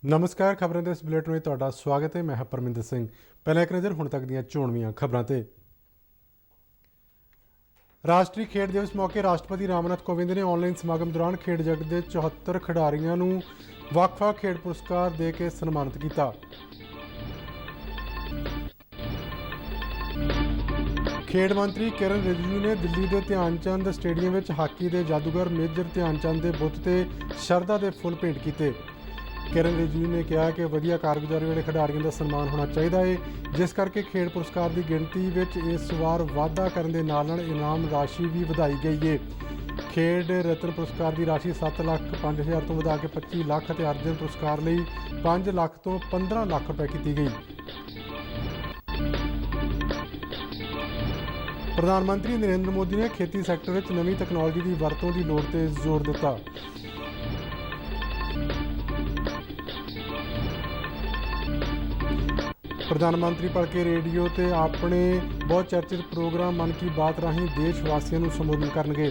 ਨਮਸਕਾਰ ਖਬਰਾਂ ਦੇ ਇਸ ਬੁਲੇਟਿਨ ਵਿੱਚ ਤੁਹਾਡਾ ਸਵਾਗਤ ਹੈ। ਮੈਂ ਹਾਂ ਪਰਮਿੰਦਰ ਸਿੰਘ। ਪਹਿਲਾਂ ਇੱਕ ਨਜ਼ਰ ਹੁਣ ਤੱਕ ਦੀਆਂ ਚੋਣਵੀਆਂ ਖਬਰਾਂ ਤੇ। ਰਾਸ਼ਟਰੀ ਖੇਡ ਦਿਵਸ ਮੌਕੇ ਰਾਸ਼ਟਰਪਤੀ ਰਾਮਨਾਥ ਕੋਵਿੰਦ ਨੇ ਆਨਲਾਈਨ ਸਮਾਗਮ ਦੌਰਾਨ ਖੇਡ ਜਗਤ ਦੇ 74 ਖਿਡਾਰੀਆਂ ਨੂੰ ਵੱਖ-ਵੱਖ ਖੇਡ ਪੁਰਸਕਾਰ ਦੇ ਕੇ ਸਨਮਾਨਿਤ ਕੀਤਾ। ਖੇਡ ਮੰਤਰੀ ਕਿਰਨ ਰਿਜਿਜੂ ਨੇ ਦਿੱਲੀ ਦੇ ਧਿਆਨ ਚੰਦ ਸਟੇਡੀਅਮ ਵਿੱਚ ਹਾਕੀ ਦੇ ਜਾਦੂਗਰ ਮੇਜਰ ਧਿਆਨ ਚੰਦ ਦੇ ਬੁੱਤ ਤੇ ਸ਼ਰਧਾ ਦੇ ਫੁੱਲ ਭੇਂਟ ਕੀਤੇ। ਕਿਰਨ ਰਿਜਿਜੂ ਨੇ ਕਿਹਾ ਕਿ ਵਧੀਆ ਕਾਰਗੁਜ਼ਾਰੀ ਵਾਲੇ ਖਿਡਾਰੀਆਂ ਦਾ ਸਨਮਾਨ ਹੋਣਾ ਚਾਹੀਦਾ ਹੈ, ਜਿਸ ਕਰਕੇ ਖੇਡ ਪੁਰਸਕਾਰ ਦੀ ਗਿਣਤੀ ਵਿੱਚ ਇਸ ਵਾਰ ਵਾਧਾ ਕਰਨ ਦੇ ਨਾਲ ਇਨਾਮ ਰਾਸ਼ੀ ਵੀ ਵਧਾਈ ਗਈ ਹੈ। ਖੇਡ ਰਤਨ ਪੁਰਸਕਾਰ ਦੀ ਰਾਸ਼ੀ 7,05,000 ਤੋਂ ਵਧਾ ਕੇ 25 ਲੱਖ ਅਤੇ ਅਰਜਨ ਪੁਰਸਕਾਰ ਲਈ 5 ਲੱਖ ਤੋਂ 15 ਲੱਖ ਰੁਪਏ ਕੀਤੀ ਗਈ। ਪ੍ਰਧਾਨ ਮੰਤਰੀ ਨਰਿੰਦਰ ਮੋਦੀ ਨੇ ਖੇਤੀ ਸੈਕਟਰ ਵਿੱਚ ਨਵੀਂ ਤਕਨਾਲੋਜੀ ਦੀ ਵਰਤੋਂ ਦੀ ਲੋੜ ਤੇ ਜ਼ੋਰ ਦਿੱਤਾ। प्रधानमंत्री भड़के रेडियो ते अपने बहुत चर्चित प्रोग्राम मन की बात राही देश वासियों को संबोधन करनगे।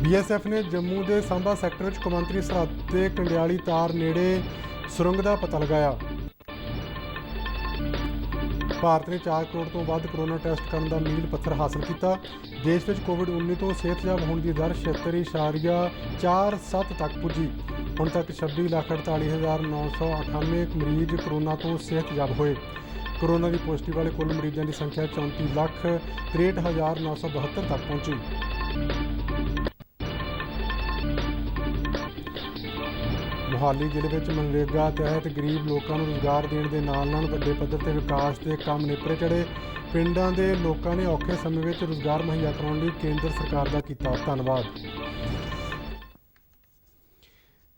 BSF ने जम्मू के सांबा सैक्टर में कौमांतरी सरहद के कंडियाली तार नेड़े सुरंग का पता लगाया। भारत ने 4 करोड़ तो वध करोना टेस्ट करने का मील पत्थर हासिल किया। देश में कोविड-19 तो सेहतयाब होने की दर 76.47 तक पुजी। ਹੁਣ तक 26,48,998 मरीज कोरोना तो सेहतयाब होए। कोरोना की पुष्टि वाले कुल मरीजों की संख्या 34,63,972 तक पहुँची। मोहाली जिले में मनरेगा तहत गरीब लोगों को रोजगार देने के नाल वड्डे पद्धर ते विकास के काम नेपरे चढ़े। पिंडां दे लोगों ने औखे समय में रोजगार मुहैया कराने लई केंद्र सरकार का किया धन्नवाद।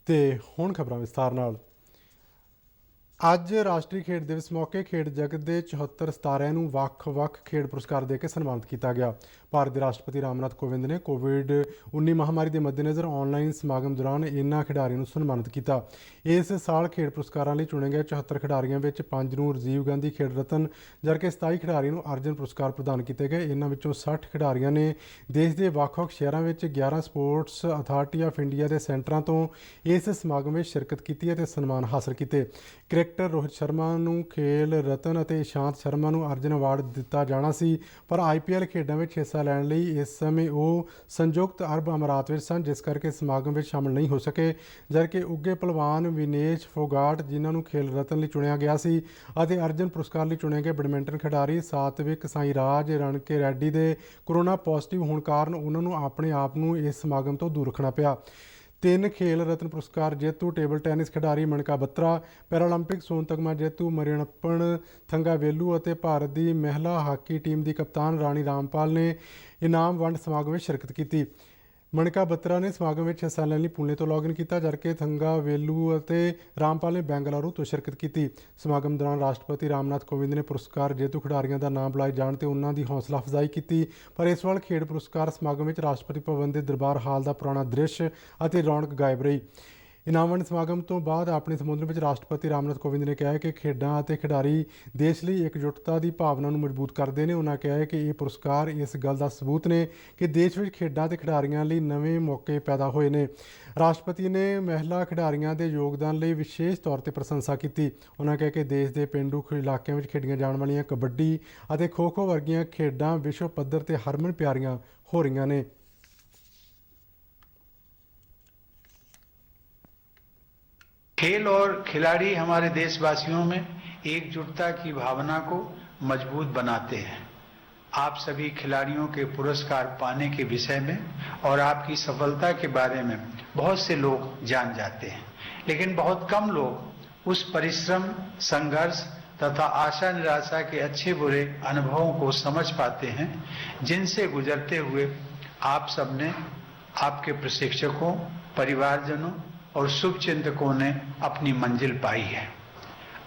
ਤੇ ਹੁਣ ਖਬਰਾਂ ਵਿਸਥਾਰ ਨਾਲ। ਅੱਜ ਰਾਸ਼ਟਰੀ ਖੇਡ ਦਿਵਸ ਮੌਕੇ ਖੇਡ ਜਗਤ ਦੇ 74 ਸਿਤਾਰਿਆਂ ਨੂੰ ਵੱਖ-ਵੱਖ ਖੇਡ ਪੁਰਸਕਾਰ ਦੇ ਕੇ ਸਨਮਾਨਿਤ ਕੀਤਾ ਗਿਆ। ਭਾਰਤ ਦੇ ਰਾਸ਼ਟਰਪਤੀ ਰਾਮਨਾਥ ਕੋਵਿੰਦ ਨੇ ਕੋਵਿਡ-19 ਮਹਾਮਾਰੀ ਦੇ ਮੱਦੇਨਜ਼ਰ ਆਨਲਾਈਨ ਸਮਾਗਮ ਦੌਰਾਨ ਇਨ੍ਹਾਂ ਖਿਡਾਰੀਆਂ ਨੂੰ ਸਨਮਾਨਿਤ ਕੀਤਾ। ਇਸ ਸਾਲ ਖੇਡ ਪੁਰਸਕਾਰਾਂ ਲਈ ਚੁਣੇ ਗਏ 74 ਖਿਡਾਰੀਆਂ ਵਿੱਚ 5 ਨੂੰ ਰਾਜੀਵ ਗਾਂਧੀ ਖੇਡ ਰਤਨ ਜਦਕਿ 27 ਖਿਡਾਰੀਆਂ ਨੂੰ ਅਰਜਨ ਪੁਰਸਕਾਰ ਪ੍ਰਦਾਨ ਕੀਤੇ ਗਏ। ਇਨ੍ਹਾਂ ਵਿੱਚੋਂ 60 ਖਿਡਾਰੀਆਂ ਨੇ ਦੇਸ਼ ਦੇ ਵੱਖ-ਵੱਖ ਸ਼ਹਿਰਾਂ ਵਿੱਚ 11 ਸਪੋਰਟਸ ਅਥਾਰਟੀ ਆਫ ਇੰਡੀਆ ਦੇ ਸੈਂਟਰਾਂ ਤੋਂ ਇਸ ਸਮਾਗਮ ਵਿੱਚ ਸ਼ਿਰਕਤ ਕੀਤੀ ਅਤੇ ਸਨਮਾਨ ਹਾਸਲ ਕੀਤੇ। ਕ੍ਰਿਕਟਰ ਰੋਹਿਤ ਸ਼ਰਮਾ ਨੂੰ ਖੇਲ ਰਤਨ ਅਤੇ ਇਸ਼ਾਂਤ ਸ਼ਰਮਾ ਨੂੰ ਅਰਜਨ ਅਵਾਰਡ ਦਿੱਤਾ ਜਾਣਾ ਸੀ, ਪਰ IPL ਖੇਡਾਂ ਵਿੱਚ ਹਿੱਸਾ ਲੈਣ ਲਈ ਇਸ ਸਮੇਂ ਉਹ ਸੰਯੁਕਤ ਅਰਬ ਅਮਰਾਤ ਵਿੱਚ ਸਨ, ਜਿਸ ਕਰਕੇ ਸਮਾਗਮ ਵਿੱਚ ਸ਼ਾਮਲ ਨਹੀਂ ਹੋ ਸਕੇ। ਜਦਕਿ ਉੱਘੇ ਪਹਿਲਵਾਨ ਵਿਨੇਸ਼ ਫੋਗਾਟ, ਜਿਨ੍ਹਾਂ ਨੂੰ ਖੇਲ ਰਤਨ ਲਈ ਚੁਣਿਆ ਗਿਆ ਸੀ, ਅਤੇ ਅਰਜਨ ਪੁਰਸਕਾਰ ਲਈ ਚੁਣੇ ਗਏ ਬੈਡਮਿੰਟਨ ਖਿਡਾਰੀ ਸਾਤਵਿਕ ਸਾਈਰਾਜ ਰਣਕੇ ਰੈਡੀ ਦੇ ਕੋਰੋਨਾ ਪੋਜ਼ਿਟਿਵ ਹੋਣ ਕਾਰਨ ਉਹਨਾਂ ਨੂੰ ਆਪਣੇ ਆਪ ਨੂੰ ਇਸ ਸਮਾਗਮ ਤੋਂ ਦੂਰ ਰੱਖਣਾ ਪਿਆ। 3 ਖੇਲ ਰਤਨ ਪੁਰਸਕਾਰ ਜੇਤੂ ਟੇਬਲ ਟੈਨਿਸ ਖਿਡਾਰੀ ਮਣਕਾ ਬੱਤਰਾ, ਪੈਰਾਲੰਪਿਕ ਸੋਨ ਤਗਮਾ ਜੇਤੂ ਮਰੀਅਨੱਪਨ ਥੰਗਾਵੇਲੂ ਅਤੇ ਭਾਰਤ ਦੀ ਮਹਿਲਾ ਹਾਕੀ ਟੀਮ ਦੀ ਕਪਤਾਨ ਰਾਣੀ ਰਾਮਪਾਲ ਨੇ ਇਨਾਮ ਵੰਡ ਸਮਾਗਮ ਵਿੱਚ ਸ਼ਿਰਕਤ ਕੀਤੀ। ਮਣਕਾ ਬੱਤਰਾ ਨੇ ਸਮਾਗਮ ਵਿੱਚ ਹਿੱਸਾ ਲੈਣ ਲਈ ਪੁਣੇ ਤੋਂ ਲੌਗਇਨ ਕੀਤਾ, ਜਦਕਿ ਥੰਗਾਵੇਲੂ ਅਤੇ ਰਾਮਪਾਲ ਨੇ ਬੈਂਗਲੁਰੂ ਤੋਂ ਸ਼ਿਰਕਤ ਕੀਤੀ। ਸਮਾਗਮ ਦੌਰਾਨ ਰਾਸ਼ਟਰਪਤੀ ਰਾਮਨਾਥ ਕੋਵਿੰਦ ਨੇ ਪੁਰਸਕਾਰ ਜੇਤੂ ਖਿਡਾਰੀਆਂ ਦਾ ਨਾਮ ਬੁਲਾਏ ਜਾਣ ਤੇ ਉਹਨਾਂ ਦੀ ਹੌਸਲਾ ਅਫਜ਼ਾਈ ਕੀਤੀ, ਪਰ ਇਸ ਵਾਰ ਖੇਡ ਪੁਰਸਕਾਰ ਸਮਾਗਮ ਵਿੱਚ ਰਾਸ਼ਟਰਪਤੀ ਭਵਨ ਦੇ ਦਰਬਾਰ ਹਾਲ ਦਾ ਪੁਰਾਣਾ ਦ੍ਰਿਸ਼ ਅਤੇ ਰੌਣਕ ਗਾਇਬ ਰਹੀ। ਇਨਾਮ ਵੰਡ ਸਮਾਗਮ ਤੋਂ ਬਾਅਦ ਆਪਣੇ ਸੰਬੋਧਨ ਵਿੱਚ ਰਾਸ਼ਟਰਪਤੀ ਰਾਮਨਾਥ ਕੋਵਿੰਦ ਨੇ ਕਿਹਾ ਕਿ ਖੇਡਾਂ ਅਤੇ ਖਿਡਾਰੀ ਦੇਸ਼ ਲਈ ਇਕਜੁੱਟਤਾ ਦੀ ਭਾਵਨਾ ਨੂੰ ਮਜ਼ਬੂਤ ਕਰਦੇ ਨੇ। ਉਹਨਾਂ ਕਿਹਾ ਕਿ ਇਹ ਪੁਰਸਕਾਰ ਇਸ ਗੱਲ ਦਾ ਸਬੂਤ ਨੇ ਕਿ ਦੇਸ਼ ਵਿੱਚ ਖੇਡਾਂ ਅਤੇ ਖਿਡਾਰੀਆਂ ਲਈ ਨਵੇਂ ਮੌਕੇ ਪੈਦਾ ਹੋਏ ਨੇ। ਰਾਸ਼ਟਰਪਤੀ ਨੇ ਮਹਿਲਾ ਖਿਡਾਰੀਆਂ ਦੇ ਯੋਗਦਾਨ ਲਈ ਵਿਸ਼ੇਸ਼ ਤੌਰ ਤੇ ਪ੍ਰਸ਼ੰਸਾ ਕੀਤੀ। ਉਹਨਾਂ ਕਿਹਾ ਕਿ ਦੇਸ਼ ਦੇ ਪੇਂਡੂ ਇਲਾਕਿਆਂ ਵਿੱਚ ਖੇਡੀਆਂ ਜਾਣ ਵਾਲੀਆਂ ਕਬੱਡੀ ਅਤੇ ਖੋ-ਖੋ ਵਰਗੀਆਂ ਖੇਡਾਂ ਵਿਸ਼ਵ ਪੱਧਰ ਤੇ ਹਰਮਨ ਪਿਆਰੀਆਂ ਹੋ ਰਹੀਆਂ ਨੇ। खेल और खिलाड़ी हमारे देशवासियों में एकजुटता की भावना को मजबूत बनाते हैं। आप सभी खिलाड़ियों के पुरस्कार पाने के विषय में और आपकी सफलता के बारे में बहुत से लोग जान जाते हैं, लेकिन बहुत कम लोग उस परिश्रम, संघर्ष तथा आशा निराशा के अच्छे बुरे अनुभवों को समझ पाते हैं जिनसे गुजरते हुए आप सबने, आपके प्रशिक्षकों, परिवारजनों और शुभचिंतकों ने अपनी मंजिल पाई है।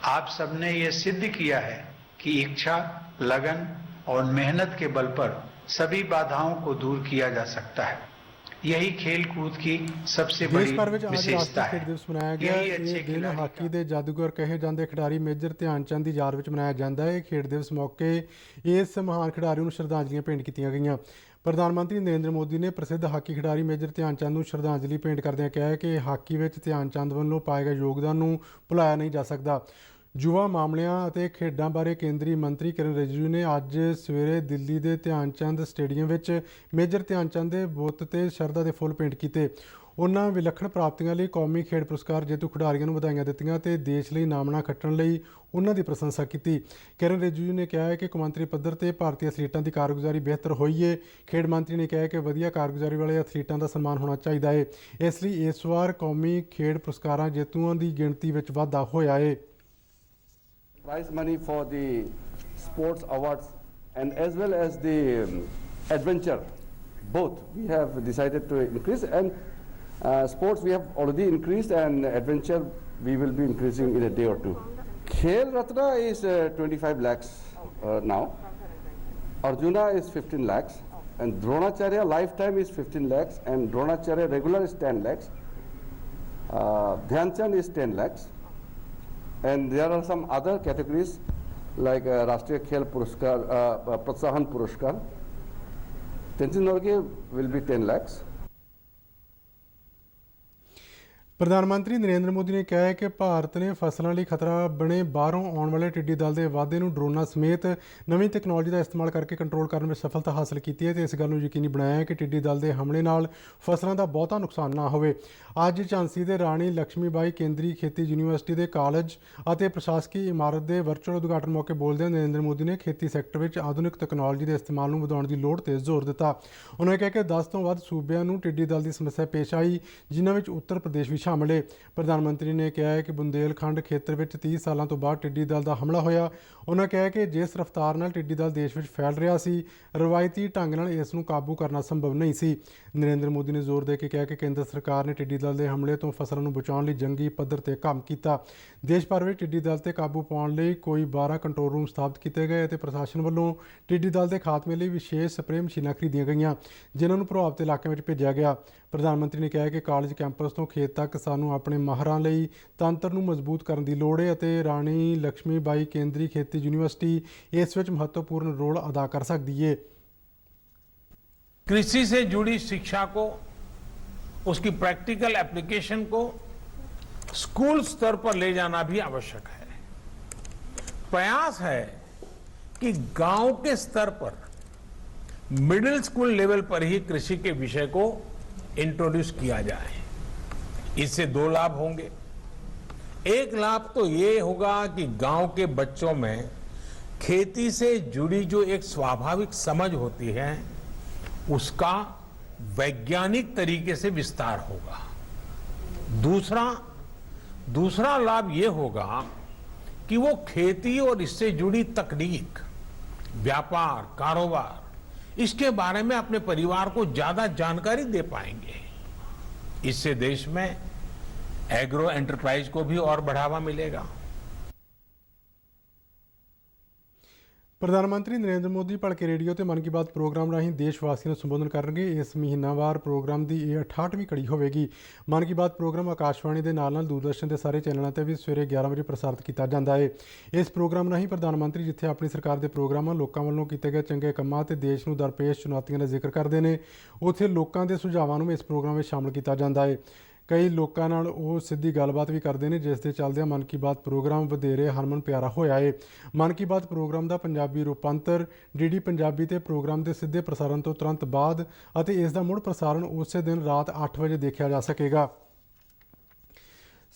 आप सबने ये सिद्ध किया है कि इच्छा, लगन और मेहनत के बल पर सभी बाधाओं को दूर किया जा सकता है। यही खेल कूद की सबसे बड़ी विशेषता है। यही अच्छे दिन हाकी ਦੇ ਜਾਦੂਗਰ ਕਹੇ ਜਾਂਦੇ ਖਿਡਾਰੀ ਮੇਜਰ ਧਿਆਨ ਚੰਦ ਦੀ ਯਾਦ ਵਿੱਚ ਮਨਾਇਆ ਜਾਂਦਾ ਹੈ। ਖੇਡ ਦਿਵਸ ਮੌਕੇ ਇਸ ਮਹਾਨ ਖਿਡਾਰੀ ਨੂੰ ਸ਼ਰਧਾਂਜਲੀਆਂ ਭੇਂਟ ਕੀਤੀਆਂ ਗਈਆਂ। ਪ੍ਰਧਾਨ ਮੰਤਰੀ ਨਰਿੰਦਰ ਮੋਦੀ ਨੇ ਪ੍ਰਸਿੱਧ ਹਾਕੀ ਖਿਡਾਰੀ ਮੇਜਰ ਧਿਆਨ ਚੰਦ ਨੂੰ ਸ਼ਰਧਾਂਜਲੀ ਭੇਂਟ ਕਰਦਿਆਂ ਕਿਹਾ ਹੈ ਕਿ ਹਾਕੀ ਵਿੱਚ ਧਿਆਨ ਚੰਦ ਵੱਲੋਂ ਪਾਏ ਗਏ ਯੋਗਦਾਨ ਨੂੰ ਭੁਲਾਇਆ ਨਹੀਂ ਜਾ ਸਕਦਾ। ਯੁਵਾ ਮਾਮਲਿਆਂ ਅਤੇ ਖੇਡਾਂ ਬਾਰੇ ਕੇਂਦਰੀ ਮੰਤਰੀ ਕਿਰਨ ਰਿਜੀਜੂ ਨੇ ਅੱਜ ਸਵੇਰੇ ਦਿੱਲੀ ਦੇ ਧਿਆਨ ਚੰਦ ਸਟੇਡੀਅਮ ਵਿੱਚ ਮੇਜਰ ਧਿਆਨ ਚੰਦ ਦੇ ਬੁੱਤ ਤੇ ਸ਼ਰਧਾ ਦੇ ਫੁੱਲ ਭੇਂਟ ਕੀਤੇ। ਉਹਨਾਂ ਵਿਲੱਖਣ ਪ੍ਰਾਪਤੀਆਂ ਲਈ ਕੌਮੀ ਖੇਡ ਪੁਰਸਕਾਰ ਜੇਤੂ ਖਿਡਾਰੀਆਂ ਨੂੰ ਵਧਾਈਆਂ ਦਿੱਤੀਆਂ ਤੇ ਦੇਸ਼ ਲਈ ਨਾਮਣਾ ਖੱਟਣ ਲਈ ਉਹਨਾਂ ਦੀ ਪ੍ਰਸ਼ੰਸਾ ਕੀਤੀ। ਕਿਰਨ ਰਿਜੀਜੂ ਨੇ ਕਿਹਾ ਹੈ ਕਿ ਕੌਮਾਂਤਰੀ ਪੱਧਰ ਤੇ ਭਾਰਤੀ ਐਥਲੀਟਾਂ ਦੀ ਕਾਰਗੁਜ਼ਾਰੀ ਬਿਹਤਰ ਹੋਈ ਹੈ। ਖੇਡ ਮੰਤਰੀ ਨੇ ਕਿਹਾ ਹੈ ਕਿ ਵਧੀਆ ਕਾਰਗੁਜ਼ਾਰੀ ਵਾਲੇ ਐਥਲੀਟਾਂ ਦਾ ਸਨਮਾਨ ਹੋਣਾ ਚਾਹੀਦਾ ਹੈ। ਇਸ ਲਈ ਇਸ ਵਾਰ ਕੌਮੀ ਖੇਡ ਪੁਰਸਕਾਰਾਂ ਜੇਤੂਆਂ ਦੀ ਗਿਣਤੀ ਵਿੱਚ ਵਾਧਾ ਹੋਇਆ ਹੈ। Prize money for the sports awards and as well as the adventure, both we have decided to increase, and sports we have already increased and adventure we will be increasing in a day or two. Khel Ratna is 25 lakhs now, Arjuna is 15 lakhs and Dronacharya lifetime is 15 lakhs and Dronacharya regular is 10 lakhs, Dhyan Chand is 10 lakhs. And there are some other categories like Rashtriya Khel Puruskar, Protsahan Puruskar. Tenzin Norgay will be 10 lakhs. ਪ੍ਰਧਾਨ ਮੰਤਰੀ ਨਰਿੰਦਰ ਮੋਦੀ ਨੇ ਕਿਹਾ ਹੈ ਕਿ ਭਾਰਤ ਨੇ ਫਸਲਾਂ ਲਈ ਖਤਰਾ ਬਣੇ ਬਾਹਰੋਂ ਆਉਣ ਵਾਲੇ ਟਿੱਡੀ ਦਲ ਦੇ ਵਾਧੇ ਨੂੰ ਡਰੋਨਾਂ ਸਮੇਤ ਨਵੀਂ ਤਕਨਾਲੋਜੀ ਦਾ ਇਸਤੇਮਾਲ ਕਰਕੇ ਕੰਟਰੋਲ ਕਰਨ ਵਿੱਚ ਸਫਲਤਾ ਹਾਸਲ ਕੀਤੀ ਹੈ ਤੇ ਇਸ ਗੱਲ ਨੂੰ ਯਕੀਨੀ ਬਣਾਇਆ ਹੈ ਕਿ ਟਿੱਡੀ ਦਲ ਦੇ ਹਮਲੇ ਨਾਲ ਫਸਲਾਂ ਦਾ ਬਹੁਤਾ ਨੁਕਸਾਨ ਨਾ ਹੋਵੇ। ਅੱਜ ਝਾਂਸੀ ਦੇ ਰਾਣੀ ਲక్ష్ਮੀ ਬਾਈ ਕੇਂਦਰੀ ਖੇਤੀ ਯੂਨੀਵਰਸਿਟੀ ਦੇ ਕਾਲਜ ਅਤੇ ਪ੍ਰਸ਼ਾਸਕੀ ਇਮਾਰਤ ਦੇ ਵਰਚੁਅਲ ਉਦਘਾਟਨ ਮੌਕੇ ਬੋਲਦਿਆਂ ਨਰਿੰਦਰ ਮੋਦੀ ਨੇ ਖੇਤੀ ਸੈਕਟਰ ਵਿੱਚ ਆਧੁਨਿਕ ਤਕਨਾਲੋਜੀ ਦੇ ਇਸਤੇਮਾਲ ਨੂੰ ਵਧਾਉਣ ਦੀ ਲੋੜ ਤੇ ਜ਼ੋਰ ਦਿੱਤਾ। ਉਹਨਾਂ ਨੇ ਕਿਹਾ ਕਿ 10 ਤੋਂ ਵੱਧ ਸੂਬਿਆਂ ਨੂੰ ਟਿੱਡੀ ਦਲ ਦੀ ਸਮੱਸਿਆ ਪੇਸ਼ ਆਈ, ਜਿਨ੍ਹਾਂ ਵਿੱਚ ਉੱਤਰ ਪ੍ਰਦੇਸ਼ ਵੀ ਸ਼ਾਮਲ ਹੈ। ਪ੍ਰਧਾਨ ਮੰਤਰੀ ਨੇ ਕਿਹਾ ਹੈ ਕਿ ਬੁੰਦੇਲਖੰਡ ਖੇਤਰ ਵਿੱਚ 30 ਸਾਲਾਂ ਤੋਂ ਬਾਅਦ ਟਿੱਡੀ ਦਲ ਦਾ ਹਮਲਾ ਹੋਇਆ। ਉਹਨਾਂ ਕਿਹਾ ਕਿ ਜਿਸ ਰਫ਼ਤਾਰ ਨਾਲ ਟਿੱਡੀ ਦਲ ਦੇਸ਼ ਵਿੱਚ ਫੈਲ ਰਿਹਾ ਸੀ, ਰਵਾਇਤੀ ਢੰਗ ਨਾਲ ਇਸ ਨੂੰ ਕਾਬੂ ਕਰਨਾ ਸੰਭਵ ਨਹੀਂ ਸੀ। ਨਰਿੰਦਰ ਮੋਦੀ ਨੇ ਜ਼ੋਰ ਦੇ ਕੇ ਕਿਹਾ ਕਿ ਕੇਂਦਰ ਸਰਕਾਰ ਨੇ ਟਿੱਡੀ ਦਲ ਦੇ ਹਮਲੇ ਤੋਂ ਫਸਲਾਂ ਨੂੰ ਬਚਾਉਣ ਲਈ ਜੰਗੀ ਪੱਧਰ ਤੇ ਕੰਮ ਕੀਤਾ। ਦੇਸ਼ ਭਰ ਵਿੱਚ ਟਿੱਡੀ ਦਲ ਤੇ ਕਾਬੂ ਪਾਉਣ ਲਈ ਕੋਈ 12 ਕੰਟਰੋਲ ਰੂਮ ਸਥਾਪਿਤ ਕੀਤੇ ਗਏ ਅਤੇ ਪ੍ਰਸ਼ਾਸਨ ਵੱਲੋਂ ਟਿੱਡੀ ਦਲ ਦੇ ਖਾਤਮੇ ਲਈ ਵਿਸ਼ੇਸ਼ ਸਪਰੇਅ ਮਸ਼ੀਨਾਂ ਖਰੀਦੀਆਂ ਗਈਆਂ, ਜਿਨ੍ਹਾਂ ਨੂੰ ਪ੍ਰਭਾਵਿਤ ਇਲਾਕਿਆਂ ਵਿੱਚ ਭੇਜਿਆ ਗਿਆ। ਪ੍ਰਧਾਨ ਮੰਤਰੀ ਨੇ ਕਿਹਾ ਕਿ ਕਾਲਜ ਕੈਂਪਸ ਤੋਂ ਖੇਤ ਤੱਕ ਸਾਨੂੰ ਆਪਣੇ ਮਾਹਰਾਂ ਲਈ ਤੰਤਰ ਨੂੰ ਮਜ਼ਬੂਤ ਕਰਨ ਦੀ ਲੋੜ ਹੈ ਅਤੇ ਰਾਣੀ ਲక్ష్ਮੀ ਬਾਈ ਕੇਂਦਰੀ ਖੇਤੀ ਯੂਨੀਵਰਸਿਟੀ ਇਸ ਵਿੱਚ ਮਹੱਤਵਪੂਰਨ ਰੋਲ ਅਦਾ ਕਰ ਸਕਦੀ ਹੈ। कृषि से जुड़ी शिक्षा को, उसकी प्रैक्टिकल एप्लीकेशन को स्कूल स्तर पर ले जाना भी आवश्यक है। प्रयास है कि गांव के स्तर पर मिडिल स्कूल लेवल पर ही कृषि के विषय को इंट्रोड्यूस किया जाए। इससे 2 लाभ होंगे। एक लाभ तो ये होगा कि गांव के बच्चों में खेती से जुड़ी जो एक स्वाभाविक समझ होती है, उसका वैज्ञानिक तरीके से विस्तार होगा। दूसरा लाभ ये होगा कि वो खेती और इससे जुड़ी तकनीक, व्यापार, कारोबार, इसके बारे में अपने परिवार को ज्यादा जानकारी दे पाएंगे। इससे देश में एग्रो एंटरप्राइज को भी और बढ़ावा मिलेगा। ਪ੍ਰਧਾਨ ਮੰਤਰੀ ਨਰਿੰਦਰ ਮੋਦੀ ਭਲਕੇ ਰੇਡੀਓ ਤੇ ਮਨ ਕੀ ਬਾਤ ਪ੍ਰੋਗਰਾਮ ਰਾਹੀਂ ਦੇਸ਼ ਵਾਸੀਆਂ ਨੂੰ ਸੰਬੋਧਨ ਕਰਨਗੇ। ਇਸ ਮਹੀਨਾਵਾਰ ਪ੍ਰੋਗਰਾਮ ਦੀ ਇਹ 68ਵੀਂ ਕੜੀ ਹੋਵੇਗੀ। ਮਨ ਕੀ ਬਾਤ ਪ੍ਰੋਗਰਾਮ ਆਕਾਸ਼ਵਾਣੀ ਦੇ ਨਾਲ ਦੂਰਦਰਸ਼ਨ ਦੇ ਸਾਰੇ ਚੈਨਲਾਂ ਤੇ ਵੀ ਸਵੇਰੇ 11 ਵਜੇ ਪ੍ਰਸਾਰਿਤ ਕੀਤਾ ਜਾਂਦਾ ਹੈ। ਇਸ ਪ੍ਰੋਗਰਾਮ ਰਾਹੀਂ ਪ੍ਰਧਾਨ ਮੰਤਰੀ ਜਿੱਥੇ ਆਪਣੀ ਸਰਕਾਰ ਦੇ ਪ੍ਰੋਗਰਾਮਾਂ, ਲੋਕਾਂ ਵੱਲੋਂ ਕੀਤੇ ਗਏ ਚੰਗੇ ਕੰਮਾਂ ਤੇ ਦੇਸ਼ ਨੂੰ ਦਰਪੇਸ਼ ਚੁਣੌਤੀਆਂ ਦਾ ਜ਼ਿਕਰ ਕਰਦੇ ਨੇ, ਉੱਥੇ ਲੋਕਾਂ ਦੇ ਸੁਝਾਵਾਂ ਨੂੰ ਇਸ ਪ੍ਰੋਗਰਾਮ ਵਿੱਚ ਸ਼ਾਮਲ ਕੀਤਾ ਜਾਂਦਾ ਹੈ। ਕਈ ਲੋਕਾਂ ਨਾਲ ਉਹ ਸਿੱਧੀ ਗੱਲਬਾਤ ਵੀ ਕਰਦੇ ਨੇ, ਜਿਸ ਦੇ ਚੱਲਦਿਆਂ ਮਨ ਕੀ ਬਾਤ ਪ੍ਰੋਗਰਾਮ ਵਧੇਰੇ ਹਰਮਨ ਪਿਆਰਾ ਹੋਇਆ ਹੈ। ਮਨ ਕੀ ਬਾਤ ਪ੍ਰੋਗਰਾਮ ਦਾ ਪੰਜਾਬੀ ਰੂਪਾਂਤਰ ਡੀਡੀ ਪੰਜਾਬੀ ਤੇ ਪ੍ਰੋਗਰਾਮ ਦੇ ਸਿੱਧੇ ਪ੍ਰਸਾਰਣ ਤੋਂ ਤੁਰੰਤ ਬਾਅਦ ਅਤੇ ਇਸ ਦਾ ਮੁੜ ਪ੍ਰਸਾਰਣ ਉਸੇ ਦਿਨ ਰਾਤ 8 ਵਜੇ ਦੇਖਿਆ ਜਾ ਸਕੇਗਾ।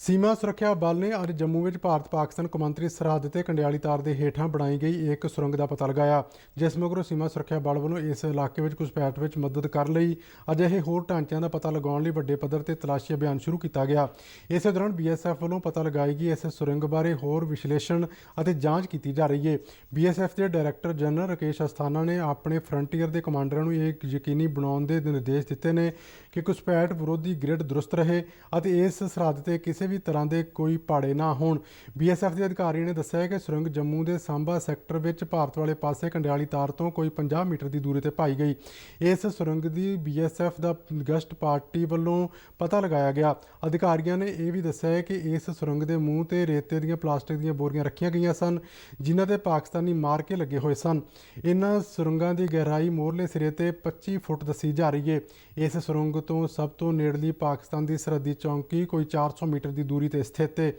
ਸੀਮਾ ਸੁਰੱਖਿਆ ਬਲ ਨੇ ਅੱਜ ਜੰਮੂ ਵਿੱਚ ਭਾਰਤ ਪਾਕਿਸਤਾਨ ਕੌਮਾਂਤਰੀ ਸਰਹੱਦ ਤੇ ਕੰਡਿਆਲੀ ਤਾਰ ਦੇ ਹੇਠਾਂ ਬਣਾਈ ਗਈ ਇੱਕ ਸੁਰੰਗ ਦਾ ਪਤਾ ਲਗਾਇਆ, ਜਿਸ ਮਗਰੋਂ ਸੀਮਾ ਸੁਰੱਖਿਆ ਬਲ ਵੱਲੋਂ ਇਸ ਇਲਾਕੇ ਵਿੱਚ ਘੁਸਪੈਠ ਵਿੱਚ ਮਦਦ ਕਰਨ ਲਈ ਅਜਿਹੇ ਹੋਰ ਢਾਂਚਿਆਂ ਦਾ ਪਤਾ ਲਗਾਉਣ ਲਈ ਵੱਡੇ ਪੱਧਰ ਤੇ ਤਲਾਸ਼ੀ ਅਭਿਆਨ ਸ਼ੁਰੂ ਕੀਤਾ ਗਿਆ। ਇਸੇ ਦੌਰਾਨ BSF ਵੱਲੋਂ ਪਤਾ ਲਗਾਈ ਗਈ ਇਸ ਸੁਰੰਗ ਬਾਰੇ ਹੋਰ ਵਿਸ਼ਲੇਸ਼ਣ ਅਤੇ ਜਾਂਚ ਕੀਤੀ ਜਾ ਰਹੀ ਹੈ। BSF ਦੇ ਡਾਇਰੈਕਟਰ ਜਨਰਲ ਰਾਕੇਸ਼ ਅਸਥਾਨਾ ਨੇ ਆਪਣੇ ਫਰੰਟੀਅਰ ਦੇ ਕਮਾਂਡਰਾਂ ਨੂੰ ਇਹ ਯਕੀਨੀ ਬਣਾਉਣ ਦੇ ਨਿਰਦੇਸ਼ ਦਿੱਤੇ ਨੇ ਕਿ ਘੁਸਪੈਠ ਵਿਰੋਧੀ ਗ੍ਰਿਡ ਦਰੁਸਤ ਰਹੇ ਅਤੇ ਇਸ ਸਰਹੱਦ ਤੇ ਕਿਸੇ ਕਿਸੇ ਵੀ ਤਰ੍ਹਾਂ ਦੇ ਕੋਈ ਪਾੜੇ ਨਾ ਹੋਣ। BSF ਦੇ ਅਧਿਕਾਰੀ ਨੇ ਦੱਸਿਆ ਹੈ ਕਿ ਸੁਰੰਗ ਜੰਮੂ ਦੇ ਸਾਂਭਾ ਸੈਕਟਰ ਵਿੱਚ ਭਾਰਤ ਵਾਲੇ ਪਾਸੇ ਕੰਡਿਆਲੀ ਤਾਰ ਤੋਂ ਕੋਈ 50 ਮੀਟਰ ਦੀ ਦੂਰੀ ਤੇ ਪਾਈ ਗਈ। ਇਸ ਸੁਰੰਗ ਦੀ BSF ਦਾ ਗਸ਼ਤ ਪਾਰਟੀ ਵੱਲੋਂ ਪਤਾ ਲਗਾਇਆ ਗਿਆ। ਅਧਿਕਾਰੀਆਂ ਨੇ ਇਹ ਵੀ ਦੱਸਿਆ ਹੈ ਕਿ ਇਸ ਸੁਰੰਗ ਦੇ ਮੂੰਹ ਤੇ ਰੇਤੇ ਦੀਆਂ ਪਲਾਸਟਿਕ ਦੀਆਂ ਬੋਰੀਆਂ ਰੱਖੀਆਂ ਗਈਆਂ ਸਨ, ਜਿਨ੍ਹਾਂ ਤੇ ਪਾਕਿਸਤਾਨੀ ਮਾਰਕੇ ਲੱਗੇ ਹੋਏ ਸਨ। ਇਹਨਾਂ ਸੁਰੰਗਾਂ ਦੀ ਗਹਿਰਾਈ ਮੋਹਰਲੇ ਸਿਰੇ ਤੇ 25 ਫੁੱਟ ਦੱਸੀ ਜਾ ਰਹੀ ਹੈ। ਇਸ ਸੁਰੰਗ ਤੋਂ ਸਭ ਤੋਂ ਨੇੜਲੀ ਪਾਕਿਸਤਾਨ ਦੀ ਸਰਹੱਦੀ ਚੌਂਕੀ ਕੋਈ 400 ਮੀਟਰ ਦੀ ਦੂਰੀ ਤੇ ਸਥਿਤ ਹੈ।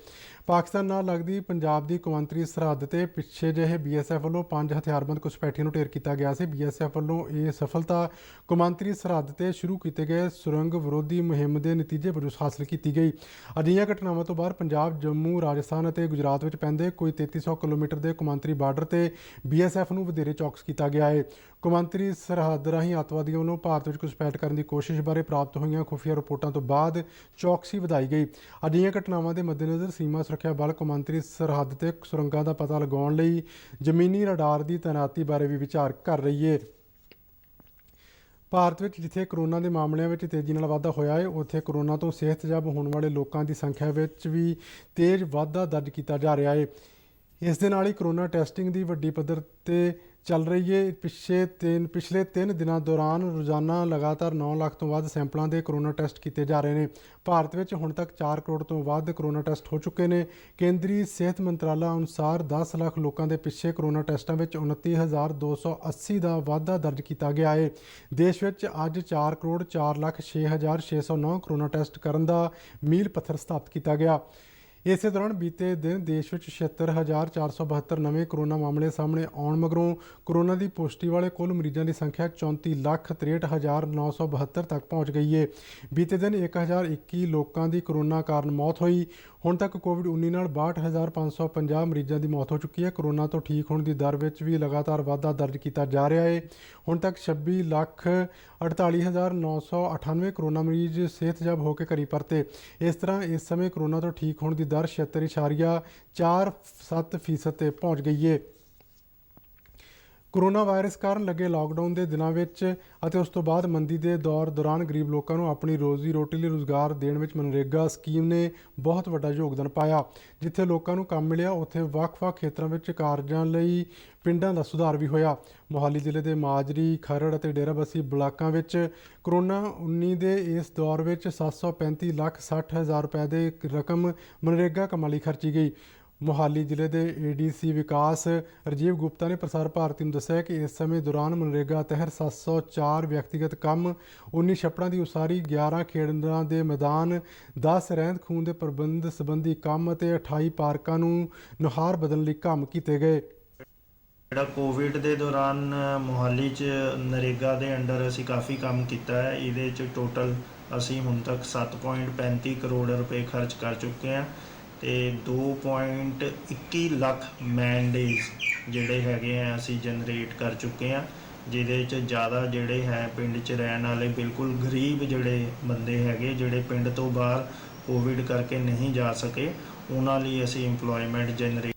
ਪਾਕਿਸਤਾਨ ਨਾਲ ਲੱਗਦੀ ਪੰਜਾਬ ਦੀ ਕੌਮਾਂਤਰੀ ਸਰਹੱਦ ਤੇ ਪਿੱਛੇ ਜਿਹੇ BSF ਵੱਲੋਂ 5 ਹਥਿਆਰਬੰਦ ਘੁਸਪੈਠੀਆਂ ਨੂੰ ਢੇਰ ਕੀਤਾ ਗਿਆ ਸੀ। BSF ਵੱਲੋਂ ਇਹ ਸਫਲਤਾ ਕੌਮਾਂਤਰੀ ਸਰਹੱਦ ਤੇ ਸ਼ੁਰੂ ਕੀਤੇ ਗਏ ਸੁਰੰਗ ਵਿਰੋਧੀ ਮੁਹਿੰਮ ਦੇ ਨਤੀਜੇ ਵਜੋਂ ਹਾਸਲ ਕੀਤੀ ਗਈ। ਅਜਿਹੀਆਂ ਘਟਨਾਵਾਂ ਤੋਂ ਬਾਅਦ ਪੰਜਾਬ, ਜੰਮੂ, ਰਾਜਸਥਾਨ ਅਤੇ ਗੁਜਰਾਤ ਵਿੱਚ ਪੈਂਦੇ ਕੋਈ 3300 ਕਿਲੋਮੀਟਰ ਦੇ ਕੌਮਾਂਤਰੀ ਬਾਰਡਰ ਤੇ BSF ਨੂੰ ਵਧੇਰੇ ਚੌਕਸ ਕੀਤਾ ਗਿਆ ਹੈ। ਕੌਮਾਂਤਰੀ ਸਰਹੱਦ ਰਾਹੀਂ ਅੱਤਵਾਦੀਆਂ ਵੱਲੋਂ ਭਾਰਤ ਵਿੱਚ ਘੁਸਪੈਠ ਕਰਨ ਦੀ ਕੋਸ਼ਿਸ਼ ਬਾਰੇ ਪ੍ਰਾਪਤ ਹੋਈਆਂ ਖੁਫੀਆ ਰਿਪੋਰਟਾਂ ਤੋਂ ਬਾਅਦ ਚੌਕਸੀ ਵਧਾਈ ਗਈ। ਅਜਿਹੀਆਂ ਘਟਨਾਵਾਂ ਦੇ ਮੱਦੇਨਜ਼ਰ ਸੀਮਾ ਸੁਰੱਖਿਆ ਬਲ ਕੌਮਾਂਤਰੀ ਸਰਹੱਦ ਤੇ ਸੁਰੰਗਾਂ ਦਾ ਪਤਾ ਲਗਾਉਣ ਲਈ ਜ਼ਮੀਨੀ ਰਡਾਰ ਦੀ ਤੈਨਾਤੀ ਬਾਰੇ ਵੀ ਵਿਚਾਰ ਕਰ ਰਹੀ ਹੈ। ਭਾਰਤ ਵਿੱਚ ਜਿੱਥੇ ਕਰੋਨਾ ਦੇ ਮਾਮਲਿਆਂ ਵਿੱਚ ਤੇਜ਼ੀ ਨਾਲ ਵਾਧਾ ਹੋਇਆ ਹੈ, ਉੱਥੇ ਕਰੋਨਾ ਤੋਂ ਸਿਹਤਯਾਬ ਹੋਣ ਵਾਲੇ ਲੋਕਾਂ ਦੀ ਸੰਖਿਆ ਵਿੱਚ ਵੀ ਤੇਜ਼ ਵਾਧਾ ਦਰਜ ਕੀਤਾ ਜਾ ਰਿਹਾ ਹੈ। ਇਸ ਦੇ ਨਾਲ ਹੀ ਕਰੋਨਾ ਟੈਸਟਿੰਗ ਦੀ ਵੱਡੀ ਪੱਧਰ ਤੇ ਚੱਲ ਰਹੀ ਹੈ। ਪਿਛਲੇ 3 ਦਿਨਾਂ ਦੌਰਾਨ ਰੋਜ਼ਾਨਾ ਲਗਾਤਾਰ 9 ਲੱਖ ਤੋਂ ਵੱਧ ਸੈਂਪਲਾਂ ਦੇ ਕਰੋਨਾ ਟੈਸਟ ਕੀਤੇ ਜਾ ਰਹੇ ਨੇ। ਭਾਰਤ ਵਿੱਚ ਹੁਣ ਤੱਕ 4 ਕਰੋੜ ਤੋਂ ਵੱਧ ਕਰੋਨਾ ਟੈਸਟ ਹੋ ਚੁੱਕੇ ਨੇ। ਕੇਂਦਰੀ ਸਿਹਤ ਮੰਤਰਾਲਾ ਅਨੁਸਾਰ 10 ਲੱਖ ਲੋਕਾਂ ਦੇ ਪਿੱਛੇ ਕਰੋਨਾ ਟੈਸਟਾਂ ਵਿੱਚ 29,280 ਦਾ ਵਾਧਾ ਦਰਜ ਕੀਤਾ ਗਿਆ ਹੈ। ਦੇਸ਼ ਵਿੱਚ ਅੱਜ 4 ਕਰੋੜ 4 ਲੱਖ 6,609 ਕਰੋਨਾ ਟੈਸਟ ਕਰਨ ਦਾ ਮੀਲ ਪੱਥਰ ਸਥਾਪਿਤ ਕੀਤਾ ਗਿਆ। ਇਸੇ ਦੌਰਾਨ ਬੀਤੇ ਦਿਨ ਦੇਸ਼ ਵਿੱਚ 76,472 ਨਵੇਂ ਕਰੋਨਾ ਮਾਮਲੇ ਸਾਹਮਣੇ ਆਉਣ ਮਗਰੋਂ ਕਰੋਨਾ ਦੀ ਪੁਸ਼ਟੀ ਵਾਲੇ ਕੁੱਲ ਮਰੀਜ਼ਾਂ ਦੀ ਸੰਖਿਆ 34,63,972 ਤੱਕ ਪਹੁੰਚ ਗਈ ਹੈ। ਬੀਤੇ ਦਿਨ 1,021 ਲੋਕਾਂ ਦੀ ਕਰੋਨਾ ਕਾਰਨ ਮੌਤ ਹੋਈ। ਹੁਣ ਤੱਕ ਕੋਵਿਡ-19 ਨਾਲ 62,550 ਮਰੀਜ਼ਾਂ ਦੀ ਮੌਤ ਹੋ ਚੁੱਕੀ ਹੈ। ਕਰੋਨਾ ਤੋਂ ਠੀਕ ਹੋਣ ਦੀ ਦਰ ਵਿੱਚ ਵੀ ਲਗਾਤਾਰ ਵਾਧਾ ਦਰਜ ਕੀਤਾ ਜਾ ਰਿਹਾ ਹੈ। ਹੁਣ ਤੱਕ 26,48,998 ਕਰੋਨਾ ਮਰੀਜ਼ ਸਿਹਤਯਾਬ ਹੋ ਕੇ ਘਰੀ ਪਰਤੇ। ਇਸ ਤਰ੍ਹਾਂ ਇਸ ਸਮੇਂ ਕਰੋਨਾ ਤੋਂ ਠੀਕ ਹੋਣ ਦੀ ਦਰ 76.47% ਤੇ ਪਹੁੰਚ ਗਈ ਹੈ। ਕਰੋਨਾ ਵਾਇਰਸ ਕਾਰਨ ਲੱਗੇ ਲਾਕਡਾਊਨ ਦੇ ਦਿਨਾਂ ਵਿੱਚ ਅਤੇ ਉਸ ਤੋਂ ਬਾਅਦ ਮੰਦੀ ਦੇ ਦੌਰ ਦੌਰਾਨ ਗਰੀਬ ਲੋਕਾਂ ਨੂੰ ਆਪਣੀ ਰੋਜ਼ੀ ਰੋਟੀ ਲਈ ਰੁਜ਼ਗਾਰ ਦੇਣ ਵਿੱਚ ਮਨਰੇਗਾ ਸਕੀਮ ਨੇ ਬਹੁਤ ਵੱਡਾ ਯੋਗਦਾਨ ਪਾਇਆ। ਜਿੱਥੇ ਲੋਕਾਂ ਨੂੰ ਕੰਮ ਮਿਲਿਆ, ਉੱਥੇ ਵੱਖ-ਵੱਖ ਖੇਤਰਾਂ ਵਿੱਚ ਕਾਰਜਾਂ ਲਈ ਪਿੰਡਾਂ ਦਾ ਸੁਧਾਰ ਵੀ ਹੋਇਆ। ਮੋਹਾਲੀ ਜ਼ਿਲ੍ਹੇ ਦੇ ਮਾਜਰੀ, ਖਰੜ ਅਤੇ ਡੇਰਾਬੱਸੀ ਬਲਾਕਾਂ ਵਿੱਚ ਕਰੋਨਾ-19 ਦੇ ਇਸ ਦੌਰ ਵਿੱਚ 735,60,000 ਰੁਪਏ ਦੇ ਰਕਮ ਮਨਰੇਗਾ ਕੰਮਾਂ ਲਈ ਖਰਚੀ ਗਈ। ਮੋਹਾਲੀ ਜ਼ਿਲ੍ਹੇ ਦੇ ADC ਵਿਕਾਸ ਰਾਜੀਵ ਗੁਪਤਾ ਨੇ ਪ੍ਰਸਾਰ ਭਾਰਤੀ ਨੂੰ ਦੱਸਿਆ ਕਿ ਇਸ ਸਮੇਂ ਦੌਰਾਨ ਮਨਰੇਗਾ ਤਹਿਤ 704 ਵਿਅਕਤੀਗਤ ਕੰਮ, 19 ਛੱਪੜਾਂ ਦੀ ਉਸਾਰੀ, 11 ਖੇਡਾਂ ਦੇ ਮੈਦਾਨ, 10 ਰਹਿੰਦ ਖੂਨ ਦੇ ਪ੍ਰਬੰਧ ਸੰਬੰਧੀ ਕੰਮ ਅਤੇ 28 ਪਾਰਕਾਂ ਨੂੰ ਨੁਹਾਰ ਬਦਲਣ ਲਈ ਕੰਮ ਕੀਤੇ ਗਏ। ਜਿਹੜਾ ਕੋਵਿਡ ਦੇ ਦੌਰਾਨ ਮੋਹਾਲੀ 'ਚ ਨਰੇਗਾ ਦੇ ਅੰਡਰ ਅਸੀਂ ਕਾਫੀ ਕੰਮ ਕੀਤਾ ਹੈ। ਇਹਦੇ 'ਚ ਟੋਟਲ ਅਸੀਂ ਹੁਣ ਤੱਕ 7.35 ਕਰੋੜ ਰੁਪਏ ਖਰਚ ਕਰ ਚੁੱਕੇ ਹਾਂ ਤੇ 2.21 ਲੱਖ ਮੈਨ ਡੇਜ਼ ਜਿਹੜੇ ਹੈਗੇ ਆ ਅਸੀਂ ਜਨਰੇਟ ਕਰ ਚੁੱਕੇ ਹਾਂ, ਜਿਹਦੇ 'ਚ ਜ਼ਿਆਦਾ ਜਿਹੜੇ ਹੈ ਪਿੰਡ 'ਚ ਰਹਿਣ ਵਾਲੇ ਬਿਲਕੁਲ ਗਰੀਬ ਜਿਹੜੇ ਬੰਦੇ ਹੈਗੇ, ਜਿਹੜੇ ਪਿੰਡ ਤੋਂ ਬਾਹਰ ਕੋਵਿਡ ਕਰਕੇ ਨਹੀਂ ਜਾ ਸਕੇ, ਉਹਨਾਂ ਲਈ ਅਸੀਂ ਇੰਪਲੋਇਮੈਂਟ ਜਨਰੇਟ।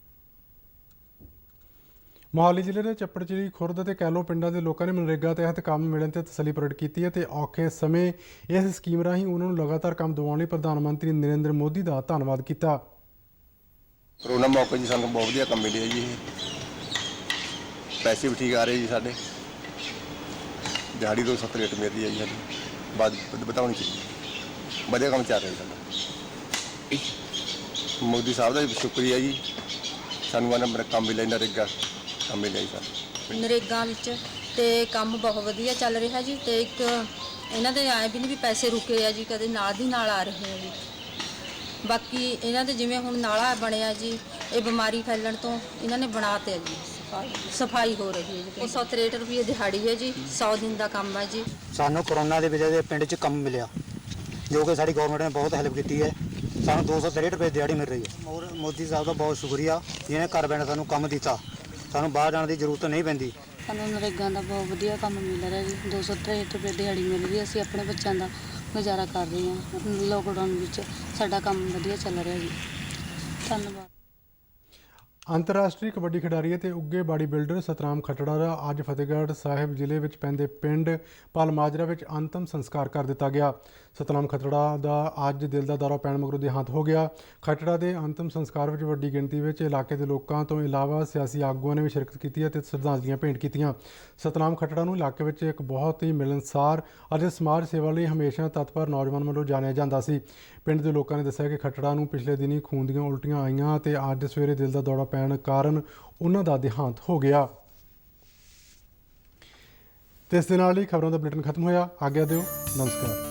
ਮੋਹਾਲੀ ਜ਼ਿਲ੍ਹੇ ਦੇ ਚੱਪੜਚਿੜੀ, ਖੁਰਦ ਅਤੇ ਕੈਲੋ ਪਿੰਡਾਂ ਦੇ ਲੋਕਾਂ ਨੇ ਮਨਰੇਗਾ ਤਹਿਤ ਕੰਮ ਮਿਲਣ ਤੇ ਤਸੱਲੀ ਪ੍ਰਗਟ ਕੀਤੀ ਹੈ ਤੇ ਔਖੇ ਸਮੇਂ ਇਸ ਸਕੀਮ ਰਾਹੀਂ ਉਹਨਾਂ ਨੂੰ ਲਗਾਤਾਰ ਕੰਮ ਦਿਵਾਉਣ ਲਈ ਪ੍ਰਧਾਨ ਮੰਤਰੀ ਨਰਿੰਦਰ ਮੋਦੀ ਦਾ ਧੰਨਵਾਦ ਕੀਤਾ। ਕਰੋਨਾ ਮੌਕੇ ਜੀ ਸਾਨੂੰ ਬਹੁਤ ਵਧੀਆ ਕੰਮ ਮਿਲਿਆ ਜੀ। ਇਹ ਪੈਸੇ ਵੀ ਠੀਕ ਆ ਰਹੇ ਜੀ, ਸਾਡੇ ਦਿਹਾੜੀ ਤੋਂ 70 ਰੇਟ ਮਿਲ ਰਹੀ ਹੈ ਜੀ। ਸਾਡੀ ਬਾਅਦ ਬਤਾਉਣੀ ਚਾਹੀਦੀ, ਵਧੀਆ ਕੰਮ ਚੱਲ ਰਿਹਾ ਸਾਡਾ। ਮੋਦੀ ਸਾਹਿਬ ਦਾ ਸ਼ੁਕਰੀਆ ਜੀ, ਸਾਨੂੰ ਆਹ ਨੰਬਰ ਕੰਮ ਮਿਲਿਆ, ਨਰੇਗਾ ਕੰਮ ਮਿਲਿਆ ਜੀ ਸਾਨੂੰ ਨਰੇਗਾ ਵਿੱਚ ਤੇ ਕੰਮ ਬਹੁਤ ਵਧੀਆ ਚੱਲ ਰਿਹਾ ਜੀ। ਤੇ ਇੱਕ ਇਹਨਾਂ ਦੇ ਆਏ ਵੀ ਨਹੀਂ ਵੀ ਪੈਸੇ ਰੁਕੇ ਆ ਜੀ, ਕਦੇ ਨਾਲ ਦੀ ਨਾਲ ਆ ਰਹੇ ਆ ਜੀ। ਬਾਕੀ ਇਹਨਾਂ ਦੇ ਜਿਵੇਂ ਹੁਣ ਨਾਲਾ ਬਣਿਆ ਜੀ, ਇਹ ਬਿਮਾਰੀ ਫੈਲਣ ਤੋਂ ਇਹਨਾਂ ਨੇ ਬਣਾਤੇ ਜੀ। ਸਫਾਈ ਹੋ ਰਹੀ ਹੈ ਜੀ। 163 ਰੁਪਏ ਦਿਹਾੜੀ ਹੈ ਜੀ, 100 ਦਿਨ ਦਾ ਕੰਮ ਹੈ ਜੀ। ਸਾਨੂੰ ਕਰੋਨਾ ਦੇ ਵਿੱਚ ਪਿੰਡ 'ਚ ਕੰਮ ਮਿਲਿਆ, ਜੋ ਕਿ ਸਾਡੀ ਗਵਰਨਮੈਂਟ ਨੇ ਬਹੁਤ ਹੈਲਪ ਕੀਤੀ ਹੈ। ਸਾਨੂੰ 263 ਰੁਪਏ ਦਿਹਾੜੀ ਮਿਲ ਰਹੀ ਹੈ। ਮੋਦੀ ਸਾਹਿਬ ਦਾ ਬਹੁਤ ਸ਼ੁਕਰੀਆ, ਜਿਹਨੇ ਘਰ ਬੈਠੇ ਸਾਨੂੰ ਕੰਮ ਦਿੱਤਾ, ਸਾਨੂੰ ਬਾਹਰ ਜਾਣ ਦੀ ਜ਼ਰੂਰਤ ਨਹੀਂ ਪੈਂਦੀ। ਸਾਨੂੰ ਨਰੇਗਾ ਦਾ ਬਹੁਤ ਵਧੀਆ ਕੰਮ ਮਿਲ ਰਿਹਾ ਜੀ। 263 ਰੁਪਏ ਦਿਹਾੜੀ ਮਿਲ ਰਹੀ ਹੈ। ਅਸੀਂ ਆਪਣੇ ਬੱਚਿਆਂ ਦਾ ਗੁਜ਼ਾਰਾ ਕਰ ਰਹੇ ਹਾਂ। ਲੋਕਡਾਊਨ ਵਿੱਚ ਸਾਡਾ ਕੰਮ ਵਧੀਆ ਚੱਲ ਰਿਹਾ ਜੀ। ਧੰਨਵਾਦ। ਅੰਤਰਰਾਸ਼ਟਰੀ ਕਬੱਡੀ ਖਿਡਾਰੀ ਅਤੇ ਉੱਘੇ ਬਾਡੀ ਬਿਲਡਰ ਸਤਨਾਮ ਖੱਟੜਾ ਦਾ ਅੱਜ ਫਤਿਹਗੜ੍ਹ ਸਾਹਿਬ ਜ਼ਿਲ੍ਹੇ ਵਿੱਚ ਪੈਂਦੇ ਪਿੰਡ ਪਲਮਾਜਰਾ ਵਿੱਚ ਅੰਤਮ ਸੰਸਕਾਰ ਕਰ ਦਿੱਤਾ ਗਿਆ। ਸਤਨਾਮ ਖੱਟੜਾ ਦਾ ਅੱਜ ਦਿਲ ਦਾ ਦੌਰਾ ਪੈਣ ਮਗਰੋਂ ਦੇਹਾਂਤ ਹੋ ਗਿਆ। ਖੱਟੜਾ ਦੇ ਅੰਤਮ ਸੰਸਕਾਰ ਵਿੱਚ ਵੱਡੀ ਗਿਣਤੀ ਵਿੱਚ ਇਲਾਕੇ ਦੇ ਲੋਕਾਂ ਤੋਂ ਇਲਾਵਾ ਸਿਆਸੀ ਆਗੂਆਂ ਨੇ ਵੀ ਸ਼ਿਰਕਤ ਕੀਤੀ ਅਤੇ ਸ਼ਰਧਾਂਜਲੀਆਂ ਭੇਂਟ ਕੀਤੀਆਂ। ਸਤਨਾਮ ਖੱਟੜਾ ਨੂੰ ਇਲਾਕੇ ਵਿੱਚ ਇੱਕ ਬਹੁਤ ਹੀ ਮਿਲਣਸਾਰ ਅਤੇ ਸਮਾਜ ਸੇਵਾ ਲਈ ਹਮੇਸ਼ਾ ਤਤਪਰ ਨੌਜਵਾਨ ਵੱਲੋਂ ਜਾਣਿਆ ਜਾਂਦਾ ਸੀ। ਪਿੰਡ ਦੇ ਲੋਕਾਂ ਨੇ ਦੱਸਿਆ ਕਿ ਖੱਟੜਾ ਨੂੰ ਪਿਛਲੇ ਦਿਨੀ ਖੂਨ ਦੀਆਂ ਉਲਟੀਆਂ ਆਈਆਂ ਅਤੇ ਅੱਜ ਸਵੇਰੇ ਦਿਲ ਦਾ ਦੌਰਾ ਪੈਣ ਕਾਰਨ ਉਹਨਾਂ ਦਾ ਦੇਹਾਂਤ ਹੋ ਗਿਆ। ਤੇ ਇਸ ਦੇ ਨਾਲ ਹੀ ਖਬਰਾਂ ਦਾ ਬੁਲੇਟਿਨ ਖਤਮ ਹੋਇਆ। ਆਗਿਆ ਦਿਓ। ਨਮਸਕਾਰ।